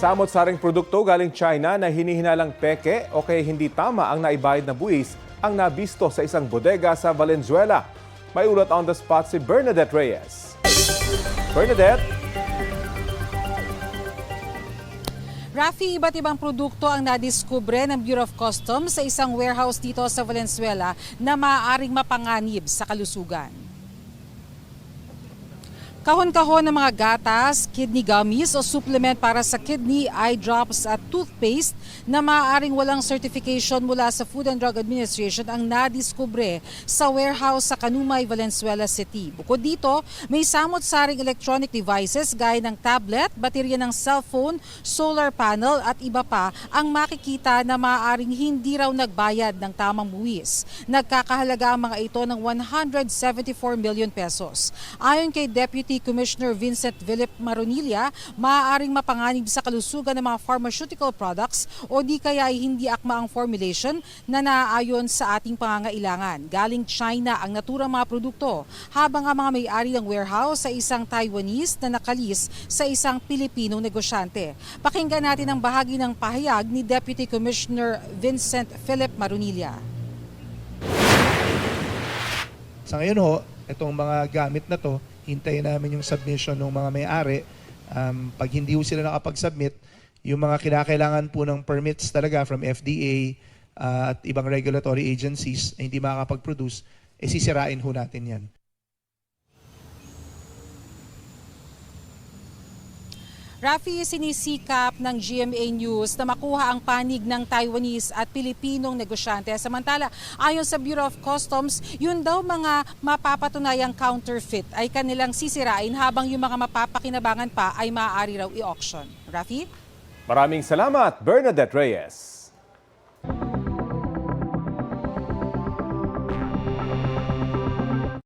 samot-saring produkto galing China na hinihinalang peke o kaya hindi tama ang naibayad na buwis ang nabisto sa isang bodega sa Valenzuela. May ulat on the spot si Bernadette Reyes. Bernadette? Rafi, iba't ibang produkto ang nadiskubre ng Bureau of Customs sa isang warehouse dito sa Valenzuela na maaaring mapanganib sa kalusugan. Kahon-kahon ng mga gatas, kidney gummies o supplement para sa kidney, eye drops at toothpaste na maaaring walang certification mula sa Food and Drug Administration ang nadiskubre sa warehouse sa Kanumay, Valenzuela City. Bukod dito, may samot-saring electronic devices gaya ng tablet, baterya ng cellphone, solar panel at iba pa ang makikita na maaaring hindi raw nagbayad ng tamang buwis. Nagkakahalaga ang mga ito ng 174 million pesos. Ayon kay Deputy Commissioner Vincent Philip Maronilla, maaaring mapanganib sa kalusugan ng mga pharmaceutical products o di kaya ay hindi akma ang formulation na naaayon sa ating pangangailangan. Galing China ang naturang mga produkto, habang ang mga may-ari ng warehouse sa isang Taiwanese na nakalis sa isang Pilipinong negosyante. Pakinggan natin ang bahagi ng pahayag ni Deputy Commissioner Vincent Philip Maronilla. Sa ngayon ho, itong mga gamit na to, hintayin namin yung submission ng mga may-ari. Pag hindi ho sila nakapag-submit, yung mga kinakailangan po ng permits talaga from FDA at ibang regulatory agencies na hindi makakapag-produce, sisirain ho natin yan. Rafi, sinisikap ng GMA News na makuha ang panig ng Taiwanese at Pilipinong negosyante. Samantala, ayon sa Bureau of Customs, yun daw mga mapapatunayang counterfeit ay kanilang sisirain habang yung mga mapapakinabangan pa ay maaari raw i-auction. Rafi? Maraming salamat, Bernadette Reyes.